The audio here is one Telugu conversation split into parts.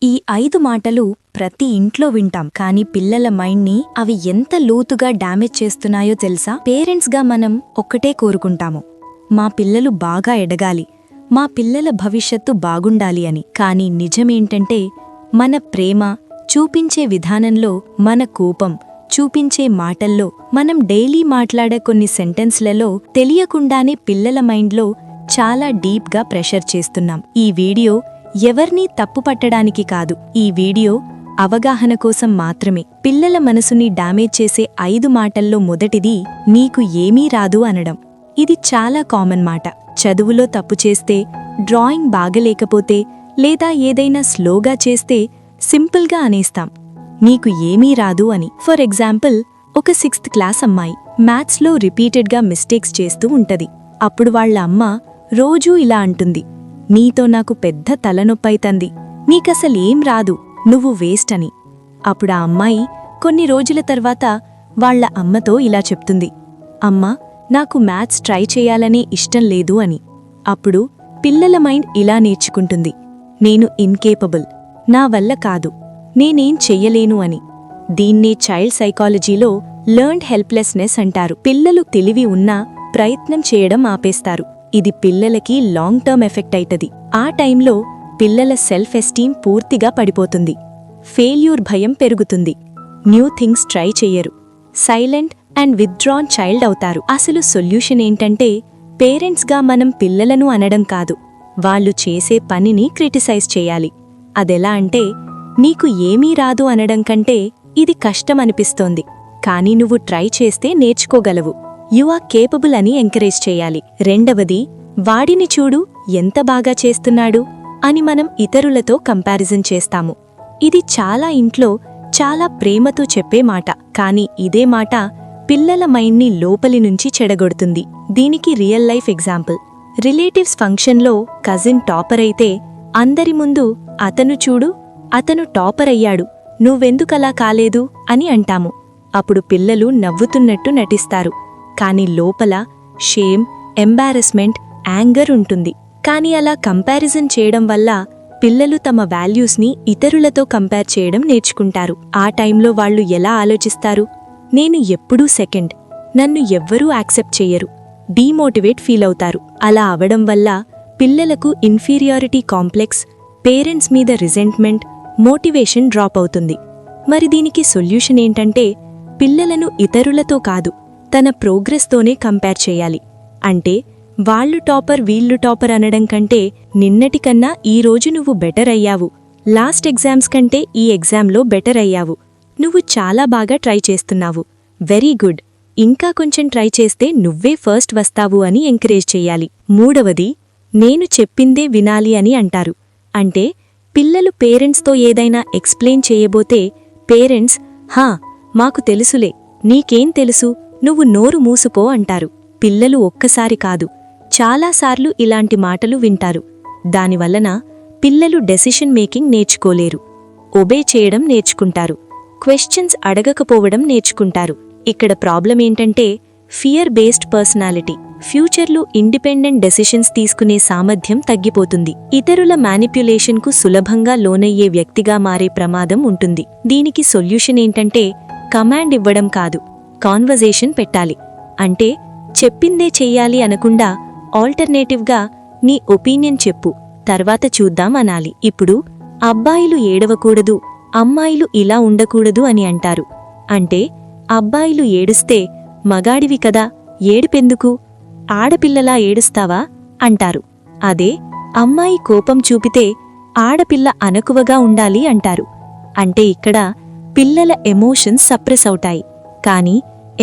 ఈ 5 మాటలు ప్రతి ఇంట్లో వింటాం, కానీ పిల్లల మైండ్ని అవి ఎంత లోతుగా డ్యామేజ్ చేస్తున్నాయో తెలుసా? పేరెంట్స్గా మనం ఒక్కటే కోరుకుంటాము, మా పిల్లలు బాగా ఎదగాలి, మా పిల్లల భవిష్యత్తు బాగుండాలి అని. కానీ నిజమేంటంటే మన ప్రేమ చూపించే విధానంలో, మన కోపం చూపించే మాటల్లో, మనం డైలీ మాట్లాడే కొన్ని సెంటెన్స్లలో తెలియకుండానే పిల్లల మైండ్లో చాలా డీప్గా ప్రెషర్ చేస్తున్నాం. ఈ వీడియో ఎవర్నీ తప్పుపట్టడానికి కాదు, ఈ వీడియో అవగాహన కోసం మాత్రమే. పిల్లల మనసుని డ్యామేజ్ చేసే 5 మాటల్లో మొదటిది నీకు ఏమీ రాదు అనడం. ఇది చాలా కామన్ మాట. చదువులో తప్పు చేస్తే, డ్రాయింగ్ బాగలేకపోతే, లేదా ఏదైనా స్లోగా చేస్తే సింపుల్గా అనేస్తాం, నీకు ఏమీ రాదు అని. ఫర్ ఎగ్జాంపుల్, ఒక 6th క్లాస్ అమ్మాయి మ్యాథ్స్లో రిపీటెడ్గా మిస్టేక్స్ చేస్తూ ఉంటది. అప్పుడు వాళ్ళ అమ్మ రోజూ ఇలా అంటుంది, నీతో నాకు పెద్ద తలనొప్పైతంది, నీకసలేం రాదు, నువ్వు వేస్ట్ అని. అప్పుడు ఆ అమ్మాయి కొన్ని రోజుల తర్వాత వాళ్ల అమ్మతో ఇలా చెప్తుంది, అమ్మా, నాకు మ్యాథ్స్ ట్రై చేయాలనే ఇష్టం లేదు అని. అప్పుడు పిల్లల మైండ్ ఇలా నేర్చుకుంటుంది, నేను ఇన్కేపబుల్, నా వల్ల కాదు, నేనేం చెయ్యలేను అని. దీన్నే చైల్డ్ సైకాలజీలో లెర్న్డ్ హెల్ప్లెస్నెస్ అంటారు. పిల్లలు తెలివి ఉన్నా ప్రయత్నం చేయడం ఆపేస్తారు. ఇది పిల్లలకి లాంగ్ టర్మ్ ఎఫెక్ట్ అయితది. ఆ టైంలో పిల్లల సెల్ఫ్ ఎస్టీమ్ పూర్తిగా పడిపోతుంది, ఫెయిల్యూర్ భయం పెరుగుతుంది, న్యూ థింగ్స్ ట్రై చెయ్యరు, సైలెంట్ అండ్ విత్డ్రాన్ చైల్డ్ అవుతారు. అసలు సొల్యూషన్ ఏంటంటే, పేరెంట్స్గా మనం పిల్లలను అనడం కాదు, వాళ్ళు చేసే పనిని క్రిటిసైజ్ చేయాలి. అదెలా అంటే, నీకు ఏమీ రాదు అనడం కంటే, ఇది కష్టమనిపిస్తోంది, కానీ నువ్వు ట్రై చేస్తే నేర్చుకోగలవు, యు ఆర్ కేపబుల్ అని ఎంకరేజ్ చేయాలి. రెండవది, వాడిని చూడు ఎంత బాగా చేస్తున్నాడు అని మనం ఇతరులతో కంపారిజన్ చేస్తాము. ఇది చాలా ఇంట్లో చాలా ప్రేమతో చెప్పే మాట, కానీ ఇదే మాట పిల్లల మైండ్ని లోపలి నుంచి చెడగొడుతుంది. దీనికి రియల్ లైఫ్ ఎగ్జాంపుల్, రిలేటివ్స్ ఫంక్షన్లో కజిన్ టాపర్ అయితే అందరి ముందు అతను చూడు, అతను టాపర్ అయ్యాడు, నువ్వెందుకలా కాలేదు అని అంటాము. అప్పుడు పిల్లలు నవ్వుతున్నట్టు నటిస్తారు, కానీ లోపల షేమ్, ఎంబారెస్మెంట్, యాంగర్ ఉంటుంది. కానీ అలా కంపారిజన్ చేయడం వల్ల పిల్లలు తమ వాల్యూస్ని ఇతరులతో కంపేర్ చేయడం నేర్చుకుంటారు. ఆ టైంలో వాళ్ళు ఎలా ఆలోచిస్తారు, నేను ఎప్పుడూ సెకండ్, నన్ను ఎవ్వరూ యాక్సెప్ట్ చెయ్యరు, డీమోటివేట్ ఫీల్ అవుతారు. అలా అవడం వల్ల పిల్లలకు ఇన్ఫీరియారిటీ కాంప్లెక్స్, పేరెంట్స్ మీద రిజెంట్మెంట్, మోటివేషన్ డ్రాప్ అవుతుంది. మరి దీనికి సొల్యూషన్ ఏంటంటే, పిల్లలను ఇతరులతో కాదు, తన ప్రోగ్రెస్తోనే కంపేర్ చేయాలి. అంటే వాళ్ళు టాపర్ వీళ్ళు టాపర్ అనడం కంటే, నిన్నటికన్నా ఈరోజు నువ్వు బెటర్ అయ్యావు, లాస్ట్ ఎగ్జామ్స్ కంటే ఈ ఎగ్జామ్లో బెటర్ అయ్యావు, నువ్వు చాలా బాగా ట్రై చేస్తున్నావు, వెరీ గుడ్, ఇంకా కొంచెం ట్రై చేస్తే నువ్వే ఫస్ట్ వస్తావు అని ఎంకరేజ్ చెయ్యాలి. మూడవది, నేను చెప్పిందే వినాలి అని అంటారు. అంటే పిల్లలు పేరెంట్స్తో ఏదైనా ఎక్స్ప్లెయిన్ చేయబోతే పేరెంట్స్, హా మాకు తెలుసులే, నీకేం తెలుసు, నువ్వు నోరు మూసుకో అంటారు. పిల్లలు ఒక్కసారి కాదు, చాలాసార్లు ఇలాంటి మాటలు వింటారు. దానివల్లన పిల్లలు డెసిషన్ మేకింగ్ నేర్చుకోలేరు, ఒబే చేయడం నేర్చుకుంటారు, క్వశ్చన్స్ అడగకపోవడం నేర్చుకుంటారు. ఇక్కడ ప్రాబ్లం ఏంటంటే, ఫియర్ బేస్డ్ పర్సనాలిటీ. ఫ్యూచర్లో ఇండిపెండెంట్ డెసిషన్స్ తీసుకునే సామర్థ్యం తగ్గిపోతుంది, ఇతరుల మ్యానిప్యులేషన్కు సులభంగా లోనయ్యే వ్యక్తిగా మారే ప్రమాదం ఉంటుంది. దీనికి సొల్యూషన్ ఏంటంటే, కమాండ్ ఇవ్వడం కాదు, కాన్వర్జేషన్ పెట్టాలి. అంటే చెప్పిందే చెయ్యాలి అనకుండా ఆల్టర్నేటివ్గా నీ ఒపీనియన్ చెప్పు, తర్వాత చూద్దాం అనాలి. ఇప్పుడు అబ్బాయిలు ఏడవకూడదు, అమ్మాయిలు ఇలా ఉండకూడదు అని అంటారు. అంటే అబ్బాయిలు ఏడుస్తే మగాడివి కదా, ఏడుపెందుకు, ఆడపిల్లలా ఏడుస్తావా అంటారు. అదే అమ్మాయి కోపం చూపితే ఆడపిల్ల అనకువగా ఉండాలి అంటారు. అంటే ఇక్కడ పిల్లల ఎమోషన్స్ సప్రెస్ అవుతాయి, కానీ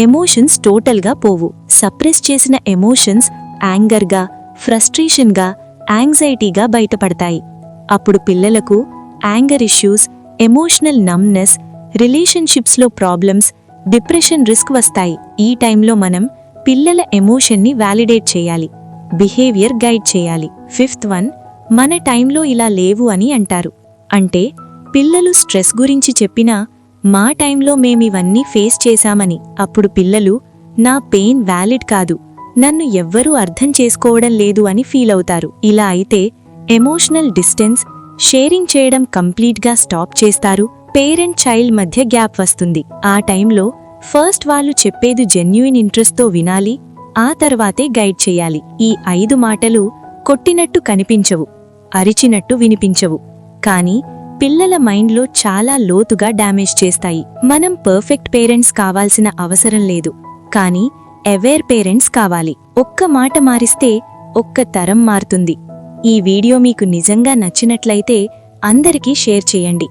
ఎమోషన్స్ టోటల్గా పోవు. సప్రెస్ చేసిన ఎమోషన్స్ యాంగర్గా, ఫ్రస్ట్రేషన్గా, యాంగ్జైటీగా బయటపడతాయి. అప్పుడు పిల్లలకు యాంగర్ ఇష్యూస్, ఎమోషనల్ నమ్నెస్, రిలేషన్షిప్స్లో ప్రాబ్లమ్స్, డిప్రెషన్ రిస్క్ వస్తాయి. ఈ టైంలో మనం పిల్లల ఎమోషన్ని వ్యాలిడేట్ చేయాలి, బిహేవియర్ గైడ్ చేయాలి. 5th వన్, మన టైంలో ఇలా లేవు అని అంటారు. అంటే పిల్లలు స్ట్రెస్ గురించి చెప్పినా, మా టైంలో మేమివన్నీ ఫేస్ చేశామని. అప్పుడు పిల్లలు, నా పెయిన్ వ్యాలిడ్ కాదు, నన్ను ఎవ్వరూ అర్థం చేసుకోవడం లేదు అని ఫీల్ అవుతారు. ఇలా అయితే ఎమోషనల్ డిస్టెన్స్, షేరింగ్ చేయడం కంప్లీట్గా స్టాప్ చేస్తారు. పేరెంట్ చైల్డ్ మధ్య గ్యాప్ వస్తుంది. ఆ టైంలో ఫస్ట్ వాళ్ళు చెప్పేది జెన్యూన్ ఇంట్రెస్ట్తో వినాలి, ఆ తర్వాతే గైడ్ చెయ్యాలి. ఈ 5 మాటలు కొట్టినట్టు కనిపించవు, అరిచినట్టు వినిపించవు, కానీ పిల్లల మైండ్లో చాలా లోతుగా డ్యామేజ్ చేస్తాయి. మనం పర్ఫెక్ట్ పేరెంట్స్ కావాల్సిన అవసరం లేదు, కానీ అవేర్ పేరెంట్స్ కావాలి. ఒక్క మాట మారిస్తే ఒక్క తరం మారుతుంది. ఈ వీడియో మీకు నిజంగా నచ్చినట్లయితే అందరికీ షేర్ చేయండి,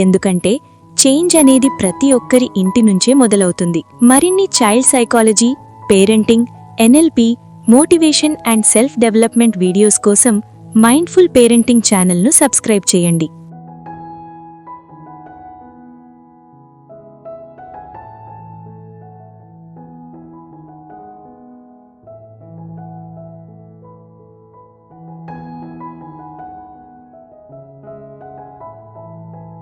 ఎందుకంటే చేంజ్ అనేది ప్రతి ఒక్కరి ఇంటి నుంచే మొదలవుతుంది. మరిన్ని child psychology, parenting, NLP, motivation and self development videos కోసం మైండ్ఫుల్ పేరెంటింగ్ ఛానల్ను సబ్స్క్రైబ్ చేయండి.